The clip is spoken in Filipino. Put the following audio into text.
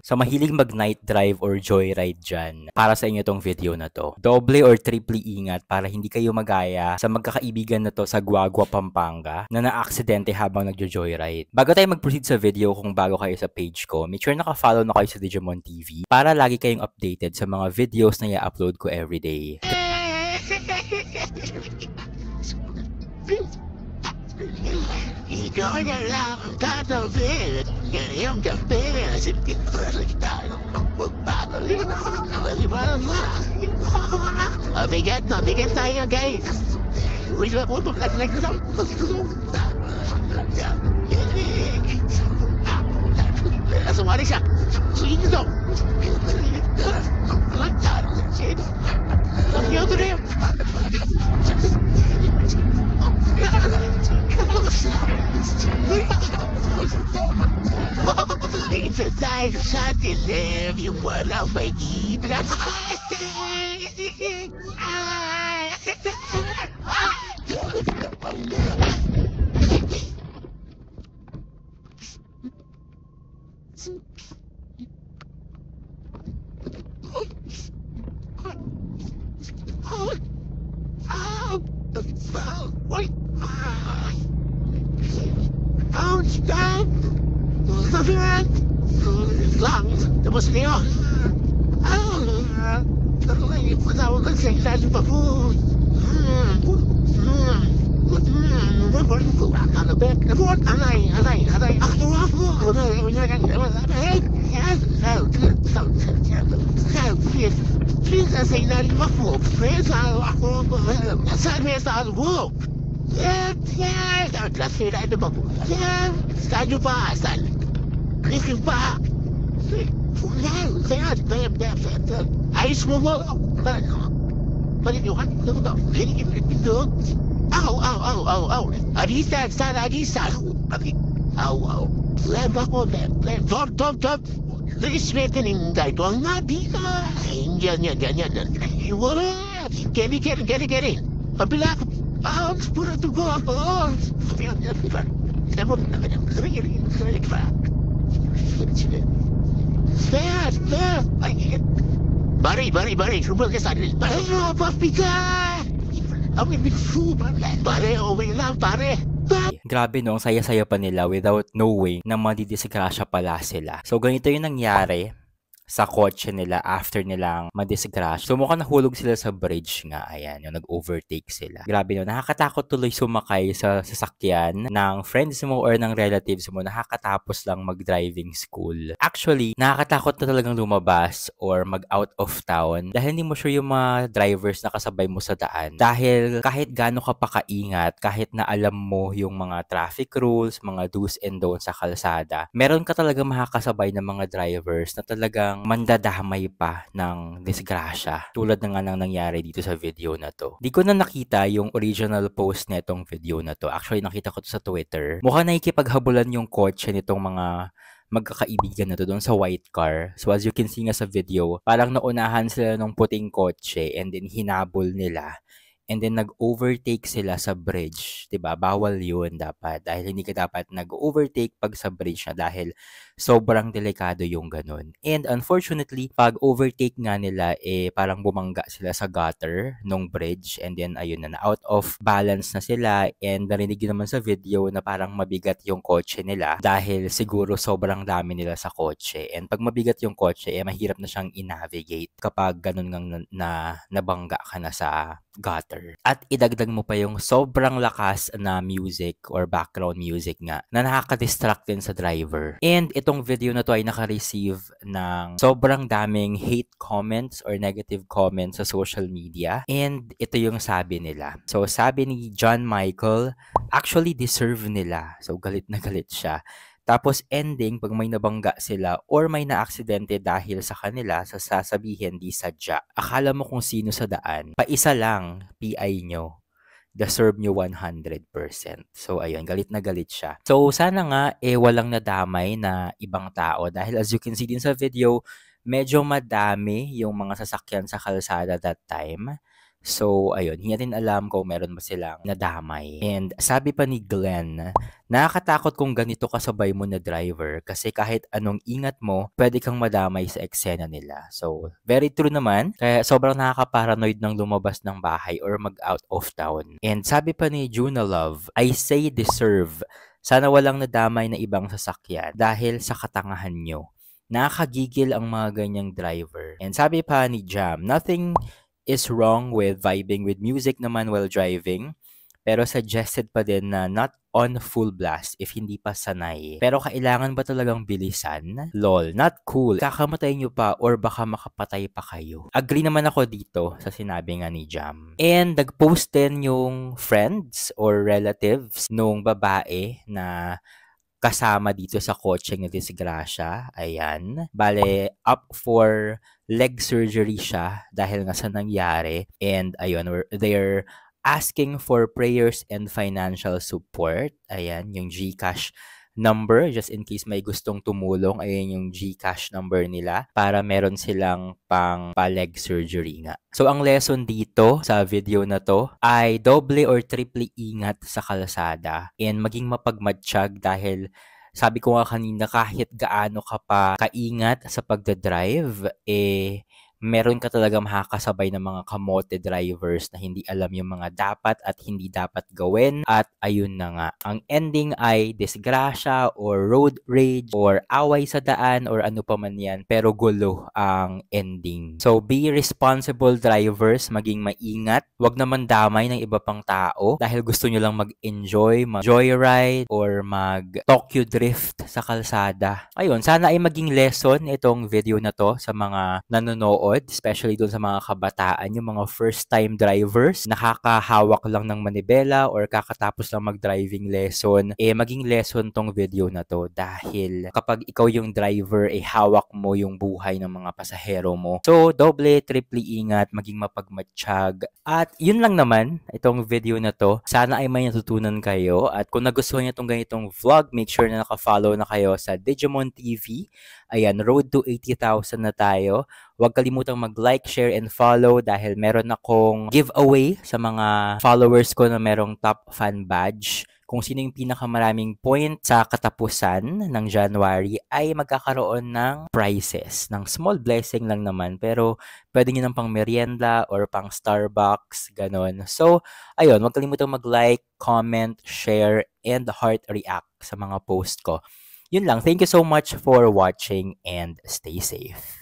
Sa mahilig mag-night drive or joyride dyan, para sa inyo tong video na to. Doble or triple ingat para hindi kayo magaya sa magkakaibigan na to sa Guagua, Pampanga na na-aksidente habang nagjo-joyride. Bago tayo mag-proceed sa video, kung bago kayo sa page ko, make sure naka-follow na kayo sa Digimon TV para lagi kayong updated sa mga videos na i-upload ko everyday. Ikaw na lang ang tatawid. Ngayong gabi, sipin ko rin tayo ang magbabalik. Maliban na. Mabigat tayo, guys. Uy, pupukat na ko. Sumali siya. Sige ito. Nagyo to rin. It's a time shot to live. You wanna make it. Stop! Lang, tapos niyo. Patawag ka sa ilalim pa po. Please, sa ilalim pa po. Please, sabi sa albo. Sila ito ba po? Saan nyo pa? Saan? Krikin pa? Ayos mo mo? Paninuhan? Aw. Arisan, sana arisan. Aw. Leva ko, Tom. Respeto ng dahito ang nabi ka. Ganyan. Wala. Geri. Pabila ko. Pura to go ako. Bari, sumul ka sa akin. Papi ka! Awin mo, pare, awin lang, pare. Grabe no, ang saya-saya pa nila without knowing na madidisgrasya pala sila. So ganito yung nangyari sa kotse nila after nilang madisgrasya. So mukhang nahulog sila sa bridge nga. Ayan, yung nag-overtake sila. Grabe no, nakakatakot tuloy sumakay sa sasakyan ng friends mo or ng relatives mo nakakatapos lang mag-driving school. Actually, nakakatakot na talagang lumabas or mag-out of town dahil hindi mo sure yung mga drivers na kasabay mo sa daan. Dahil kahit gaano ka pa kaingat, kahit na alam mo yung mga traffic rules, mga do's and don'ts sa kalsada, meron ka talagang makakasabay ng mga drivers na talagang mandadamay pa ng disgrasya. Tulad na nga nang nangyari dito sa video na to. Di ko na nakita yung original post netong video na to. Actually, nakita ko to sa Twitter. Mukhang nakikipaghabulan yung kotse nitong mga magkakaibigan na to doon sa white car. So as you can see nga sa video, parang naunahan sila ng puting kotse and then hinabol nila. And then nag-overtake sila sa bridge, 'di ba? Bawal 'yun dapat dahil hindi ka dapat nag-overtake pag sa bridge na dahil sobrang delikado yung ganun. And unfortunately, pag overtake nga nila parang bumangga sila sa gutter nung bridge and then ayun na out of balance na sila and narinig naman sa video na parang mabigat yung kotse nila dahil siguro sobrang dami nila sa kotse. And pag mabigat yung kotse, mahirap na siyang i-navigate kapag ganun ngang nabangga ka na sa gutter. At idagdag mo pa yung sobrang lakas na music or background music nga na nakaka-distract din sa driver. And itong video na to ay naka-receive ng sobrang daming hate comments or negative comments sa social media. And ito yung sabi nila. So sabi ni John Michael, actually deserve nila. So galit na galit siya. Tapos ending, pag may nabangga sila or may na-aksidente dahil sa kanila, sasabihin di sadya. Akala mo kung sino sa daan, paisa lang, PI nyo. Deserve nyo 100%. So ayun, galit na galit siya. So sana nga walang nadamay na ibang tao dahil as you can see din sa video, medyo madami yung mga sasakyan sa kalsada that time. So, ayun, hindi natin alam kung meron ba silang nadamay. And sabi pa ni Glenn, nakakatakot kung ganito kasabay mo na driver kasi kahit anong ingat mo, pwede kang madamay sa eksena nila. So, very true naman. Kaya sobrang nakaka-paranoid ng lumabas ng bahay or mag-out of town. And sabi pa ni Juna Love, I say deserve. Sana walang nadamay na ibang sasakyan dahil sa katangahan nyo. Nakakagigil ang mga ganyang driver. And sabi pa ni Jam, nothing is wrong with vibing with music naman while driving. Pero suggested pa din na not on full blast if hindi pa sanay. Pero kailangan ba talagang bilisan? Lol, not cool. Kakamatay nyo pa or baka makapatay pa kayo. Agree naman ako dito sa sinabi nga ni Jam. And nag-post din yung friends or relatives nung babae na kasama dito sa kotseng na disgrasya. Ayan. Bale, up for leg surgery siya dahil nga sa nangyari. And ayun, they're asking for prayers and financial support. Ayan, yung GCash number, just in case may gustong tumulong, ayan yung GCash number nila para meron silang pang pa-leg surgery nga. So, ang lesson dito sa video na to ay doble or triple ingat sa kalsada and maging mapagmatsyag dahil sabi ko nga kanina kahit gaano ka pa kaingat sa pagdadrive, meron ka talaga makakasabay ng mga kamote drivers na hindi alam yung mga dapat at hindi dapat gawin. At ayun na nga, ang ending ay disgrasya or road rage or away sa daan or ano pa man yan. Pero gulo ang ending. So, be responsible drivers, maging maingat. Huwag naman damay ng iba pang tao dahil gusto nyo lang mag-enjoy, mag-joyride or mag-Tokyo drift sa kalsada. Ayun, sana ay maging lesson itong video na to sa mga nanonood, especially doon sa mga kabataan, yung mga first-time drivers, nakakahawak lang ng manibela or kakatapos lang mag-driving lesson, maging lesson tong video na to dahil kapag ikaw yung driver, hawak mo yung buhay ng mga pasahero mo. So, doble, triple ingat, maging mapagmatsyag. At yun lang naman, itong video na to. Sana ay may natutunan kayo at kung nagustuhan niyo itong ganitong vlog, make sure na naka-follow na kayo sa Digimon TV. Ayan, road to 80,000 na tayo. Huwag kalimutang mag-like, share, and follow dahil meron akong giveaway sa mga followers ko na merong top fan badge. Kung sino yung pinakamaraming point sa katapusan ng January ay magkakaroon ng prizes. Ng small blessing lang naman pero pwede nyo ng pang merienda or pang Starbucks, ganon. So, ayun, huwag kalimutang mag-like, comment, share, and heart react sa mga post ko. Yun lang. Thank you so much for watching and stay safe.